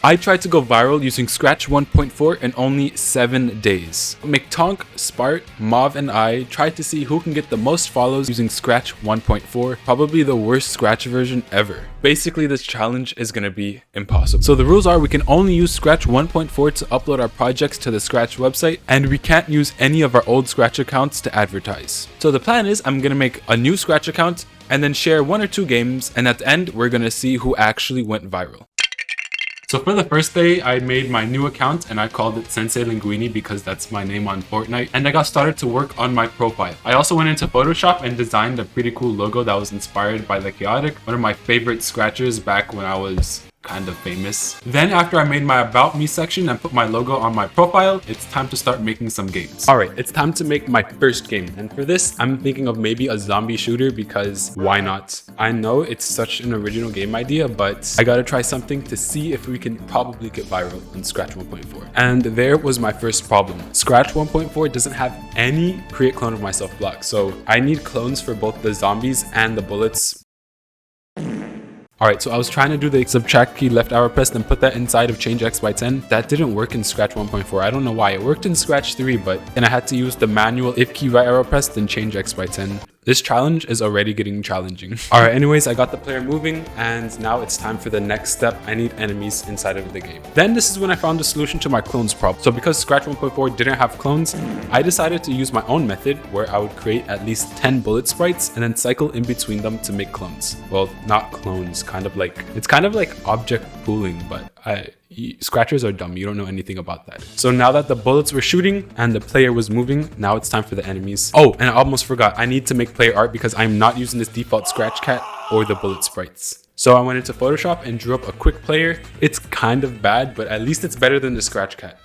I tried to go viral using Scratch 1.4 in only 7 days. McTonk, Spart, Mauve, and I tried to see who can get the most follows using Scratch 1.4, probably the worst Scratch version ever. Basically, this challenge is gonna be impossible. So the rules are we can only use Scratch 1.4 to upload our projects to the Scratch website, and we can't use any of our old Scratch accounts to advertise. So the plan is I'm gonna make a new Scratch account and then share 1 or 2 games, and at the end, we're gonna see who actually went viral. So for the first day, I made my new account and I called it Sensei Linguini because that's my name on Fortnite. And I got started to work on my profile. I also went into Photoshop and designed a pretty cool logo that was inspired by the Chaotic, one of my favorite scratchers back when I was kind of famous. Then after I made my About Me section and put my logo on my profile, it's time to start making some games. Alright, it's time to make my first game. And for this, I'm thinking of maybe a zombie shooter because why not? I know it's such an original game idea, but I gotta try something to see if we can probably get viral in Scratch 1.4. And there was my first problem. Scratch 1.4 doesn't have any create clone of myself block, so I need clones for both the zombies and the bullets. Alright, so I was trying to do the subtract key left arrow pressed and put that inside of change x by 10. That didn't work in Scratch 1.4. I don't know why. It worked in Scratch 3, but then I had to use the manual if key right arrow pressed and change x by 10. This challenge is already getting challenging. Alright, anyways, I got the player moving and now it's time for the next step. I need enemies inside of the game. Then this is when I found the solution to my clones problem. So because Scratch 1.4 didn't have clones, I decided to use my own method where I would create at least 10 bullet sprites and then cycle in between them to make clones. Well, not clones, it's kind of like object pooling, but Scratchers are dumb. You don't know anything about that. So now that the bullets were shooting and the player was moving, now it's time for the enemies. Oh, and I almost forgot. I need to make player art because I'm not using this default Scratch cat or the bullet sprites. So I went into Photoshop and drew up a quick player. It's kind of bad, but at least it's better than the Scratch cat.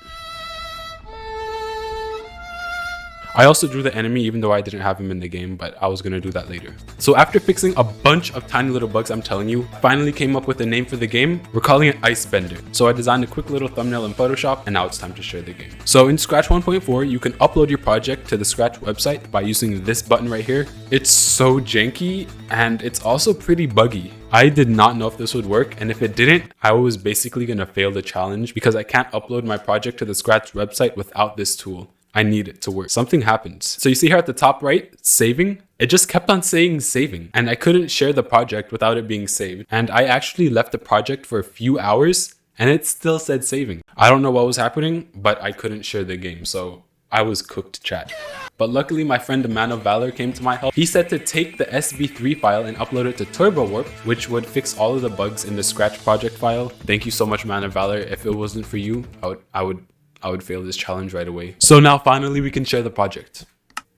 I also drew the enemy even though I didn't have him in the game, but I was gonna do that later. So after fixing a bunch of tiny little bugs, I'm telling you, finally came up with a name for the game. We're calling it Ice Bender. So I designed a quick little thumbnail in Photoshop and now it's time to share the game. So in Scratch 1.4, you can upload your project to the Scratch website by using this button right here. It's so janky and it's also pretty buggy. I did not know if this would work, and if it didn't, I was basically gonna fail the challenge because I can't upload my project to the Scratch website without this tool. I need it to work. Something happens. So you see here at the top right, saving, it just kept on saying saving and I couldn't share the project without it being saved. And I actually left the project for a few hours and it still said saving. I don't know what was happening, but I couldn't share the game. So I was cooked, chat. But luckily my friend Man of Valor came to my help. He said to take the SB3 file and upload it to Turbo Warp, which would fix all of the bugs in the Scratch project file. Thank you so much, Man of Valor. If it wasn't for you, I would fail this challenge right away. So now finally we can share the project.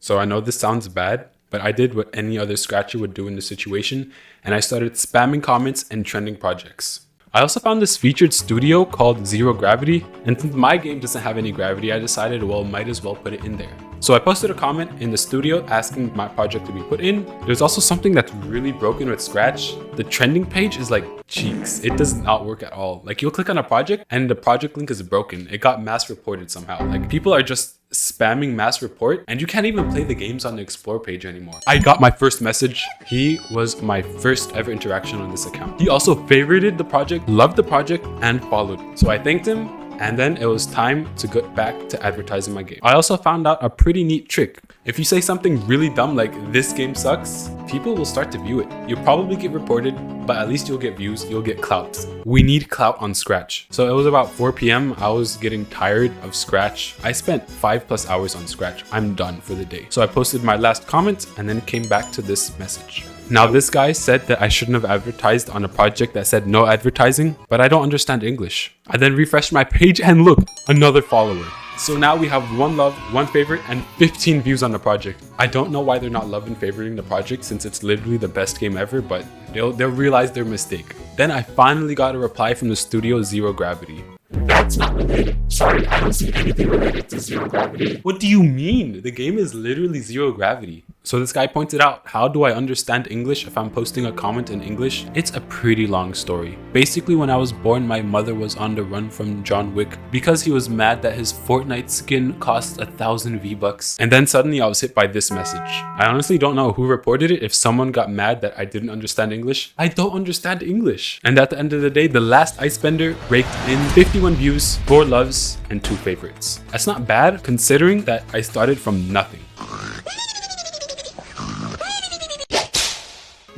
So I know this sounds bad, but I did what any other Scratcher would do in this situation, and I started spamming comments and trending projects. I also found this featured studio called Zero Gravity, and since my game doesn't have any gravity, I decided, well, might as well put it in there. So I posted a comment in the studio asking my project to be put in. There's also something that's really broken with Scratch. The trending page is like cheeks. It does not work at all. Like you'll click on a project and the project link is broken. It got mass reported somehow. Like people are just spamming mass report and you can't even play the games on the explore page anymore. I got my first message. He was my first ever interaction on this account. He also favorited the project, loved the project, and followed. So I thanked him. And then it was time to get back to advertising my game. I also found out a pretty neat trick. If you say something really dumb like this game sucks, people will start to view it. You'll probably get reported, but at least you'll get views, you'll get clout. We need clout on Scratch. So it was about 4 p.m. I was getting tired of Scratch. I spent 5+ hours on Scratch. I'm done for the day. So I posted my last comment and then came back to this message. Now this guy said that I shouldn't have advertised on a project that said no advertising, but I don't understand English. I then refreshed my page and look, another follower. So now we have 1 love, 1 favorite, and 15 views on the project. I don't know why they're not love and favoriting the project since it's literally the best game ever, but they'll realize their mistake. Then I finally got a reply from the studio Zero Gravity. That's not related. Sorry, I don't see anything related to Zero Gravity. What do you mean? The game is literally Zero Gravity. So this guy pointed out, how do I understand English if I'm posting a comment in English? It's a pretty long story. Basically, when I was born, my mother was on the run from John Wick because he was mad that his Fortnite skin cost 1,000 V-Bucks. And then suddenly I was hit by this message. I honestly don't know who reported it. If someone got mad that I didn't understand English, I don't understand English. And at the end of the day, the last Icebender raked in 51 views, 4 loves, and 2 favorites. That's not bad considering that I started from nothing.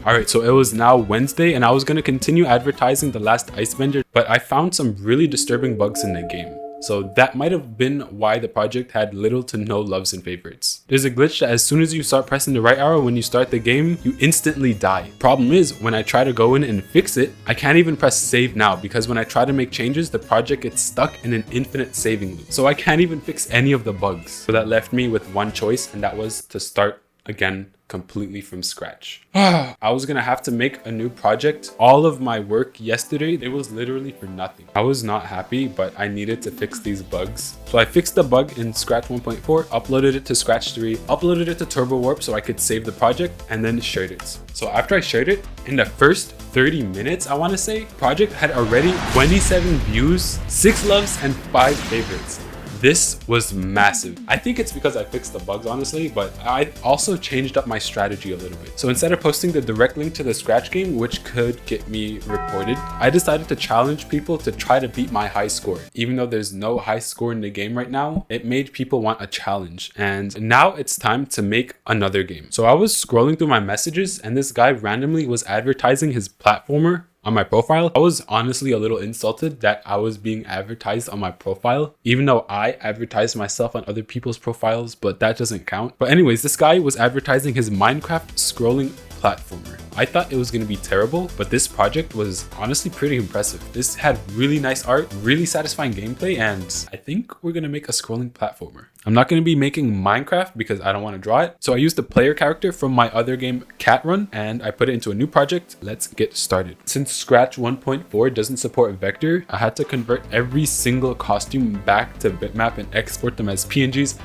Alright, so it was now Wednesday and I was going to continue advertising the last Icebender, but I found some really disturbing bugs in the game. So that might have been why the project had little to no loves and favorites. There's a glitch that as soon as you start pressing the right arrow when you start the game, you instantly die. Problem is, when I try to go in and fix it, I can't even press save now because when I try to make changes, the project gets stuck in an infinite saving loop. So I can't even fix any of the bugs. So that left me with one choice, and that was to start again completely from scratch. I was gonna have to make a new project. All of my work yesterday, it was literally for nothing. I was not happy, but I needed to fix these bugs. So I fixed the bug in Scratch 1.4, uploaded it to Scratch 3, uploaded it to Turbo Warp so I could save the project, and then shared it. So after I shared it, in the first 30 minutes, I wanna say, project had already 27 views, 6 loves, and 5 favorites. This was massive. I think it's because I fixed the bugs, honestly, but I also changed up my strategy a little bit. So instead of posting the direct link to the Scratch game, which could get me reported, I decided to challenge people to try to beat my high score. Even though there's no high score in the game right now, it made people want a challenge. And now it's time to make another game. So I was scrolling through my messages and this guy randomly was advertising his platformer on my profile. I was honestly a little insulted that I was being advertised on my profile, even though I advertised myself on other people's profiles, but that doesn't count. But anyways, this guy was advertising his Minecraft scrolling platformer. I thought it was going to be terrible, but this project was honestly pretty impressive. This had really nice art, really satisfying gameplay, and I think we're going to make a scrolling platformer. I'm not going to be making Minecraft because I don't want to draw it. So I used the player character from my other game, Cat Run, and I put it into a new project. Let's get started. Since Scratch 1.4 doesn't support vector, I had to convert every single costume back to bitmap and export them as PNGs.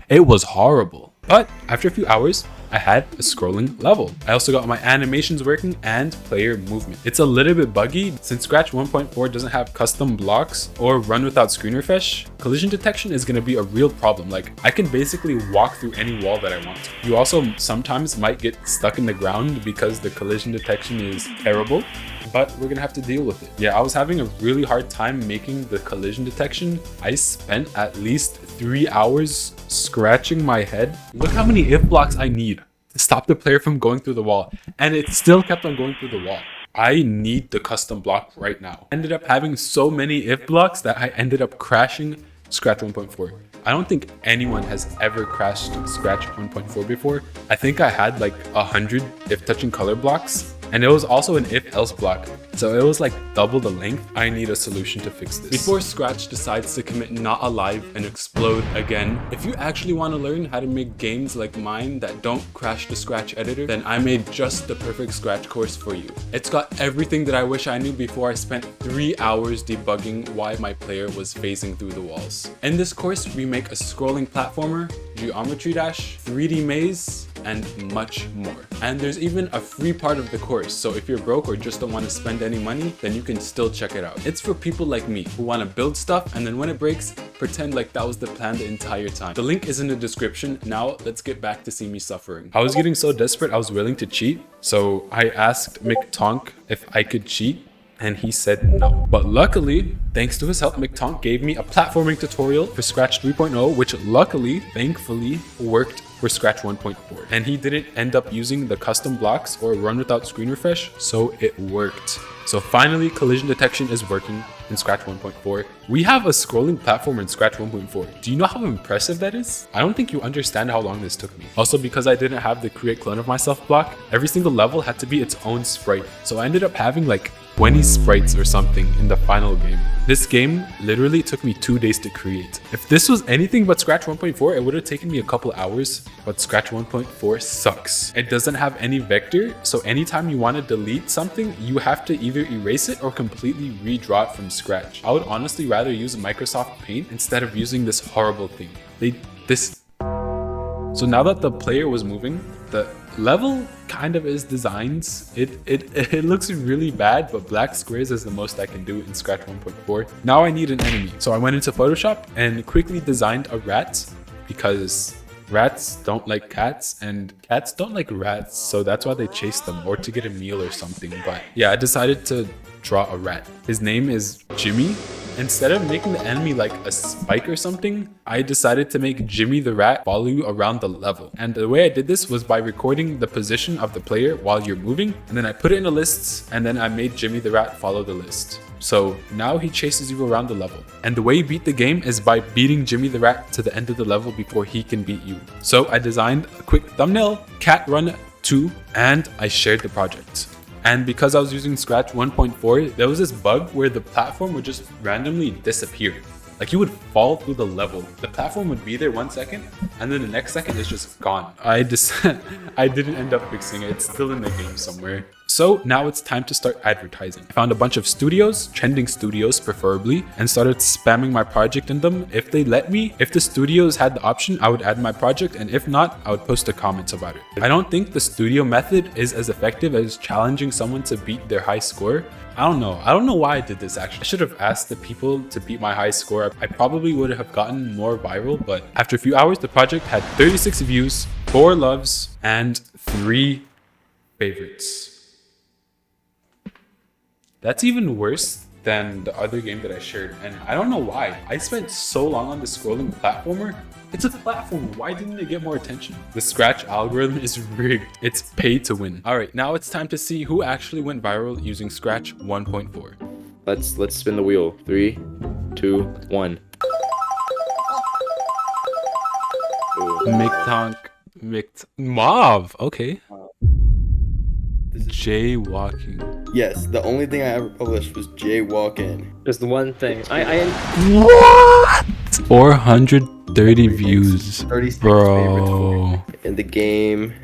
It was horrible. But after a few hours, I had a scrolling level. I also got my animations working and player movement. It's a little bit buggy since Scratch 1.4 doesn't have custom blocks or run without screen refresh. Collision detection is going to be a real problem. Like, I can basically walk through any wall that I want to. You also sometimes might get stuck in the ground because the collision detection is terrible, but we're gonna have to deal with it. Yeah, I was having a really hard time making the collision detection. I spent at least 3 hours scratching my head. Look how many if blocks I need to stop the player from going through the wall, and it still kept on going through the wall. I need the custom block right now. I ended up having so many if blocks that I ended up crashing Scratch 1.4. I don't think anyone has ever crashed Scratch 1.4 before. I think I had like 100 if touching color blocks, and it was also an if else block. So it was like double the length. I need a solution to fix this before Scratch decides to commit not alive and explode again. If you actually want to learn how to make games like mine that don't crash the Scratch editor, then I made just the perfect Scratch course for you. It's got everything that I wish I knew before I spent 3 hours debugging why my player was phasing through the walls. In this course, we make a scrolling platformer, geometry dash, 3D maze, and much more. And there's even a free part of the course, so if you're broke or just don't want to spend any money, then you can still check it out. It's for people like me who want to build stuff and then when it breaks, pretend like that was the plan the entire time. The link is in the description. Now let's get back to see me suffering. I was getting so desperate I was willing to cheat, so I asked McTonk if I could cheat, and he said no. But luckily, thanks to his help, McTonk gave me a platforming tutorial for Scratch 3.0, which luckily, thankfully, worked for Scratch 1.4. And he didn't end up using the custom blocks or run without screen refresh, so it worked. So finally, collision detection is working in Scratch 1.4. We have a scrolling platform in Scratch 1.4. Do you know how impressive that is? I don't think you understand how long this took me. Also, because I didn't have the create clone of myself block, every single level had to be its own sprite. So I ended up having like 20 sprites or something in the final game. This game literally took me 2 days to create. If this was anything but Scratch 1.4, it would have taken me a couple hours, but Scratch 1.4 sucks. It doesn't have any vector, so anytime you want to delete something, you have to either erase it or completely redraw it from scratch. I would honestly rather use Microsoft Paint instead of using this horrible thing. So now that the player was moving, the level kind of is designs. It looks really bad, but black squares is the most I can do in Scratch 1.4. Now I need an enemy. So I went into Photoshop and quickly designed a rat because rats don't like cats and cats don't like rats. So that's why they chase them, or to get a meal or something. But yeah, I decided to draw a rat. His name is Jimmy. Instead of making the enemy like a spike or something, I decided to make Jimmy the rat follow you around the level. And the way I did this was by recording the position of the player while you're moving, and then I put it in the lists, and then I made Jimmy the rat follow the list. So now he chases you around the level. And the way you beat the game is by beating Jimmy the rat to the end of the level before he can beat you. So I designed a quick thumbnail, Cat Run 2, and I shared the project. And because I was using Scratch 1.4, there was this bug where the platform would just randomly disappear. Like you would fall through the level. The platform would be there 1 second, and then the next second it's just gone. I didn't end up fixing it. It's still in the game somewhere. So now it's time to start advertising. I found a bunch of studios, trending studios preferably, and started spamming my project in them. If they let me, if the studios had the option, I would add my project, and if not, I would post a comment about it. I don't think the studio method is as effective as challenging someone to beat their high score. I don't know why I did this actually. I should have asked the people to beat my high score. I probably would have gotten more viral, but after a few hours, the project had 36 views, 4 loves, and 3 favorites. That's even worse than the other game that I shared, and I don't know why. I spent so long on the scrolling platformer. It's a platformer. Why didn't it get more attention? The Scratch algorithm is rigged. It's pay to win. All right, now it's time to see who actually went viral using Scratch 1.4. Let's spin the wheel. 3, 2, 1. Mauve. Okay. Jaywalking. Yes, the only thing I ever published was jaywalking. Just the one thing. What? 430 views, 36 bro. And the game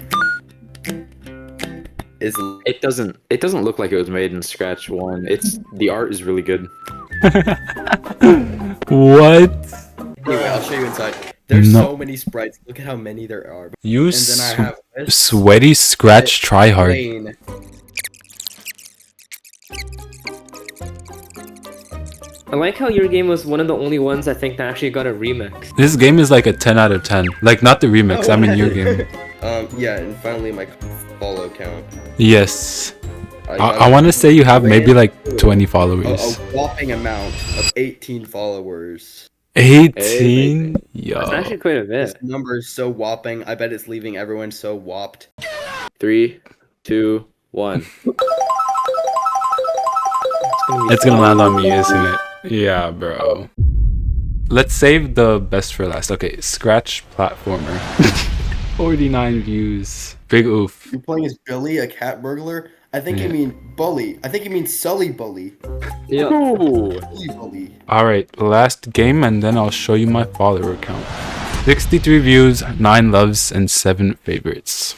is. It doesn't look like it was made in Scratch 1. The art is really good. What? Anyway, I'll show you inside. There's so many sprites. Look at how many there are. You and then I have this sweaty Scratch tryhard. plane. I like how your game was one of the only ones I think that actually got a remix. This game is like a 10 out of 10. Like not the remix, I mean your game. Yeah, and finally my follow count. Yes. got I want to say you have maybe like 20 followers. a whopping amount of 18 followers. 18? Yo. That's actually quite a This bit. number is so whopping. I bet it's leaving everyone so whopped. 3, 2, 1. It's gonna land on me, isn't it? Yeah, bro. Let's save the best for last. Okay, Scratch platformer. 49 views. Big oof. You're playing as Billy, a cat burglar? I think you mean Bully. I think you mean Sully Bully. Yeah. Sully Bully. Alright, last game and then I'll show you my follower count. 63 views, 9 loves, and 7 favorites.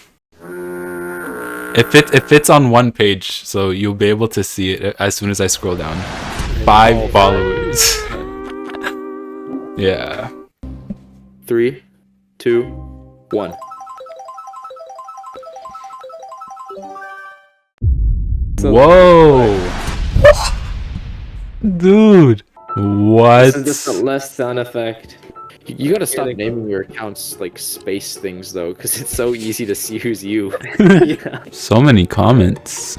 It fits on one page, so you'll be able to see it as soon as I scroll down. 5 followers. Yeah. 3, 2, 1. Whoa! Dude! What? This is just a less sound effect. You gotta stop naming your accounts like space things though, because it's so easy to see who's you. Yeah. So many comments.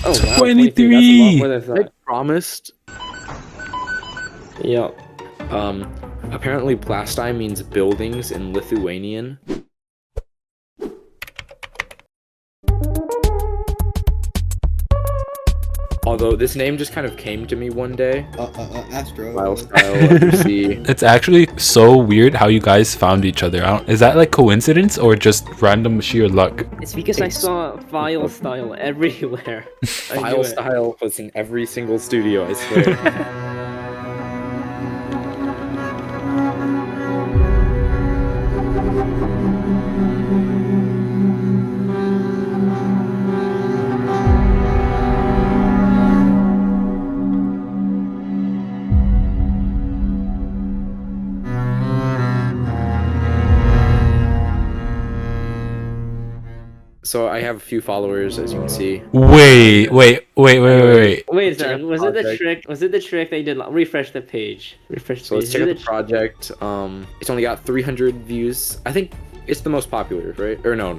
Oh, wow, 23. That's a lot more than I I thought. promised. Yeah. Apparently plasti means buildings in Lithuanian. Although this name just kind of came to me one day. Astro. Style, FRC. It's actually so weird how you guys found each other. Is that like coincidence or just random sheer luck? It's because I saw file style everywhere. I knew File it. style was in every single studio, I swear. So I have a few followers, as you can see. Wait. Wait a Check out second. the Was it the project. trick? Was it the trick they did? Refresh the page. Refresh the So page. let's check out Is the it project. It's only got 300 views. I think it's the most popular, right? Or no?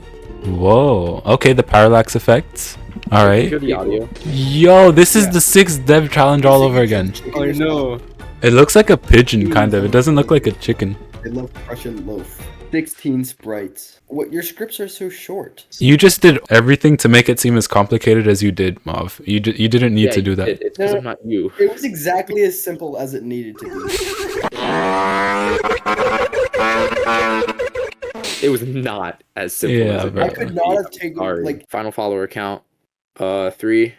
Whoa. Okay, the parallax effects. All right. Hear the audio. Yo, this is the 6th dev challenge all over again. Oh no. It looks like a pigeon, kind of. It doesn't look like a chicken. I love Prussian loaf. 16 sprites. What? Your scripts are so short. You just did everything to make it seem as complicated as you did, Mav. You didn't need to do that. It's because I'm not you. It was exactly as simple as it needed to be. It was not as simple Yeah, as it bro. I could not have taken Sorry. like Final follower count. 3,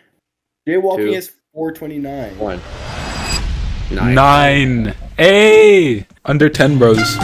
jaywalking 2, is 429. 1. 9. Hey! Under 10, bros.